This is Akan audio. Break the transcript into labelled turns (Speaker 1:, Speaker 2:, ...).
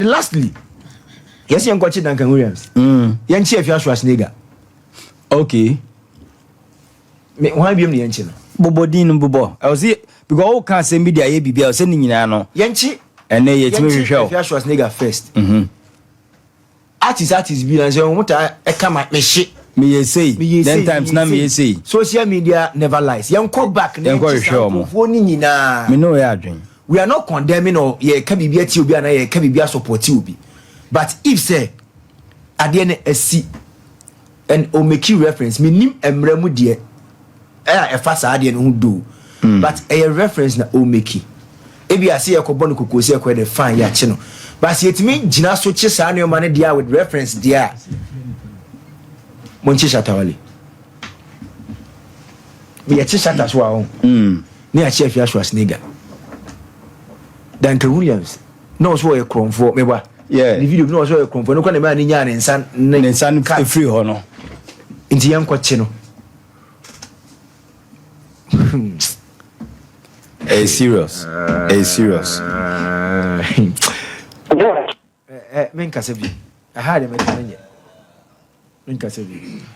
Speaker 1: Lastly, yes, young coach Duncan Williams. Young chief Schwarzenegger.
Speaker 2: Okay.
Speaker 1: Why be the engine?
Speaker 2: Bobodin Bobo. I was it because all can't send me the ABB. I was sending in ano.
Speaker 1: Yanchi
Speaker 2: and they yet me show.
Speaker 1: Schwarzenegger first. Artist be and say, what I come at me shit.
Speaker 2: Me say, then times now me say.
Speaker 1: Social media never lies. Young call back.
Speaker 2: Young go show mo. Me know ya dream.
Speaker 1: We are not condemning or ye can be TUB and ye can be support TUB. But if say at the end SC and o make you reference, me nim emremu de a fast adien who do. But a reference na o make. Ebi I see a kobonu kukosi e the fine ya chino. But yet me jina so chisa no man dia with reference dia. Monchi Shatawali. We a chishata so wa on. Ne a chef ya Schwarzenegger. Duncan Williams. No so a chrome for me ba.
Speaker 2: Yeah.
Speaker 1: The video no so a chrome for no kan man ni nya ne nsan
Speaker 2: free ho no.
Speaker 1: Inti yan kwache no.
Speaker 2: Serious. Serious.
Speaker 1: Men kasabi. I had a man. Men kasabi.